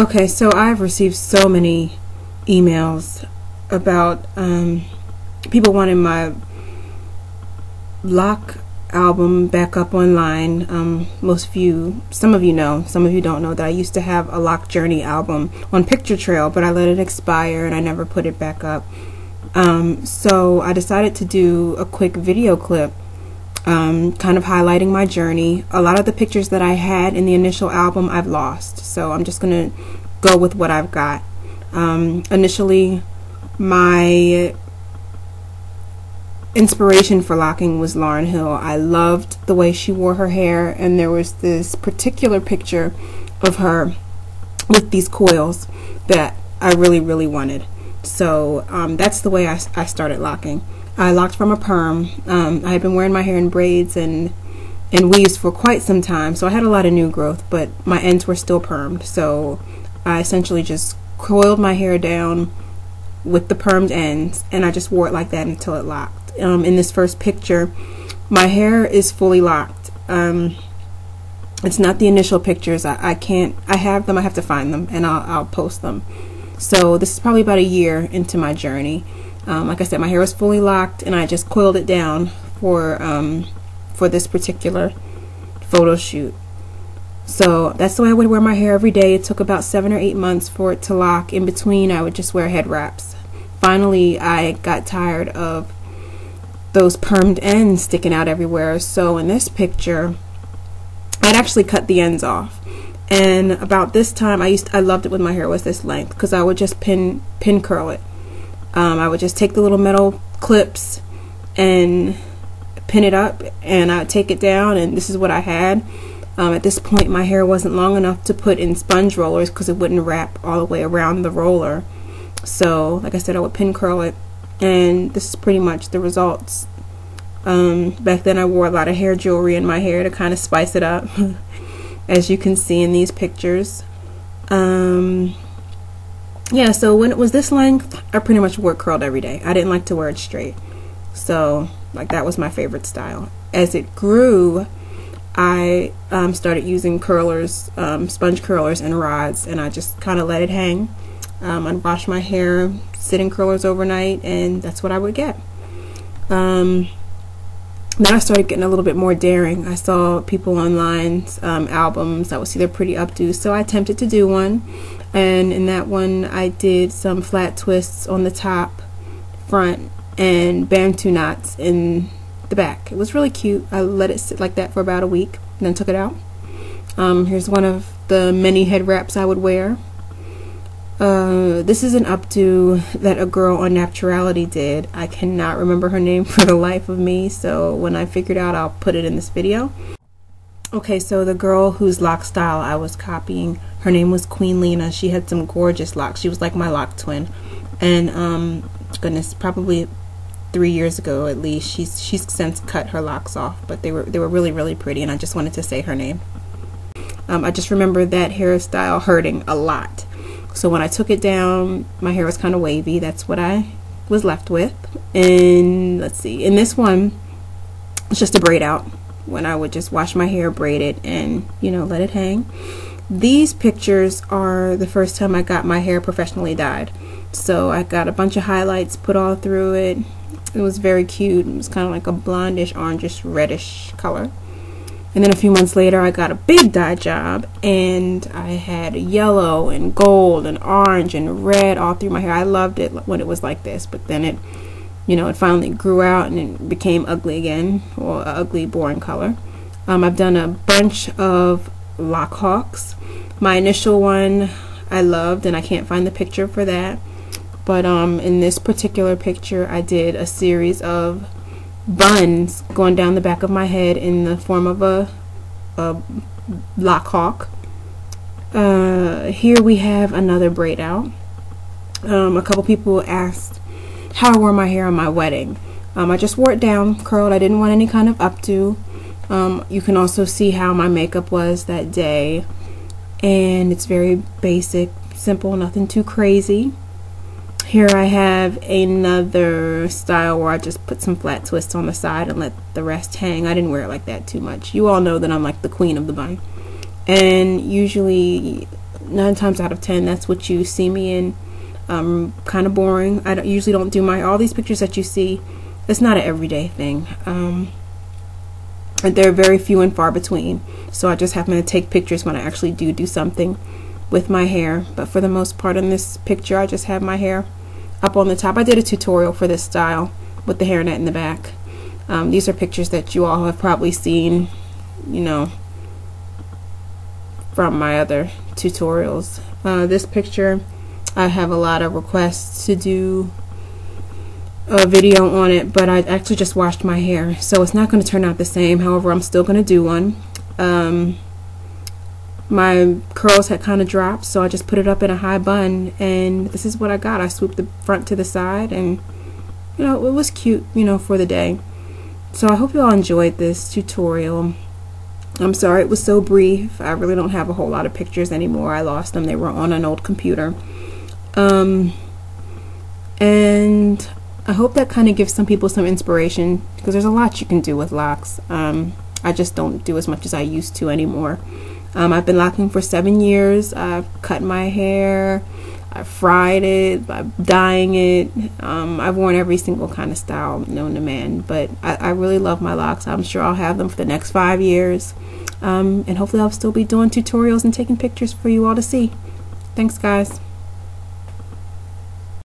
Okay, so I've received so many emails about people wanting my Loc album back up online. Some of you know, some of you don't know that I used to have a Loc Journey album on Picture Trail, but I let it expire and I never put it back up. So I decided to do a quick video clip kind of highlighting my journey. A lot of the pictures that I had in the initial album I've lost, so I'm just gonna go with what I've got. Initially, my inspiration for locking was Lauryn Hill. I loved the way she wore her hair, and there was this particular picture of her with these coils that I really wanted. So that's the way I started locking. I locked from a perm. I had been wearing my hair in braids and weaves for quite some time, so I had a lot of new growth, but my ends were still permed. So I essentially just coiled my hair down with the permed ends, and I just wore it like that until it locked. In this first picture, my hair is fully locked. It's not the initial pictures. I have them. I have to find them, and I'll post them. So this is probably about a year into my journey. Like I said, my hair was fully locked, and I just coiled it down for this particular photo shoot. So that's the way I would wear my hair every day. It took about 7 or 8 months for it to lock. In between, I would just wear head wraps. Finally, I got tired of those permed ends sticking out everywhere. So in this picture, I'd actually cut the ends off. And about this time, I loved it when my hair was this length, because I would just pin curl it. I would just take the little metal clips and pin it up, and I would take it down, and this is what I had. At this point, my hair wasn't long enough to put in sponge rollers because it wouldn't wrap all the way around the roller. So, like I said, I would pin curl it, and this is pretty much the results. Back then, I wore a lot of hair jewelry in my hair to kind of spice it up, as you can see in these pictures. Yeah, so when it was this length, I pretty much wore it curled every day. I didn't like to wear it straight. So, like, that was my favorite style. As it grew, I started using curlers, sponge curlers and rods, and I just kind of let it hang. I'd wash my hair, sit in curlers overnight, and that's what I would get. Then I started getting a little bit more daring. I saw people online's albums. I would see their pretty updos, so I attempted to do one. And in that one, I did some flat twists on the top, front, and Bantu knots in the back. It was really cute. I let it sit like that for about a week, and then took it out. Here's one of the many head wraps I would wear. This is an updo that a girl on Naturality did. I cannot remember her name for the life of me, so when I figured out, I'll put it in this video. Okay, so the girl whose lock style I was copying, her name was Queen Lena. She had some gorgeous locks. She was like my Loc twin. And goodness, probably 3 years ago at least, she's since cut her locks off, but they were really pretty, and I just wanted to say her name. I just remember that hairstyle hurting a lot. So when I took it down, my hair was kind of wavy. That's what I was left with. And let's see, in this one, it's just a braid out, when I would just wash my hair, braid it, and, you know, let it hang. These pictures are the first time I got my hair professionally dyed. So I got a bunch of highlights put all through it. It was very cute. It was kind of like a blondish, orangish, reddish color. And then a few months later, I got a big dye job, and I had yellow and gold and orange and red all through my hair. I loved it when it was like this, but then it, you know, it finally grew out and it became ugly again, or an ugly, boring color. I've done a bunch of Loc Hawks. My initial one I loved, and I can't find the picture for that. But in this particular picture, I did a series of buns going down the back of my head in the form of a Loc Hawk. Here we have another braid out. A couple people asked how I wore my hair on my wedding. I just wore it down, curled. I didn't want any kind of updo. You can also see how my makeup was that day, and it's very basic, simple, nothing too crazy. Here I have another style where I just put some flat twists on the side and let the rest hang. I didn't wear it like that too much. You all know that I'm like the queen of the bun. And usually 9 times out of 10, that's what you see me in. Kind of boring. I usually don't do all these pictures that you see. It's not an everyday thing. And they're very few and far between. So I just happen to take pictures when I actually do something with my hair. But for the most part in this picture, I just have my hair up on the top. I did a tutorial for this style with the hairnet in the back. These are pictures that you all have probably seen, you know, from my other tutorials. This picture, I have a lot of requests to do a video on it, but I actually just washed my hair, so it's not going to turn out the same. However, I'm still going to do one. My curls had kind of dropped, so I just put it up in a high bun, and this is what I got. I swooped the front to the side, and you know, it was cute, you know, for the day. So I hope you all enjoyed this tutorial. I'm sorry it was so brief. I really don't have a whole lot of pictures anymore. I lost them. They were on an old computer. And I hope that kind of gives some people some inspiration, because there's a lot you can do with locks. I just don't do as much as I used to anymore. I've been locking for 7 years. I've cut my hair, I fried it, I'm dyeing it. I've worn every single kind of style known to man, but I really love my locks. I'm sure I'll have them for the next 5 years. And hopefully I'll still be doing tutorials and taking pictures for you all to see. Thanks, guys.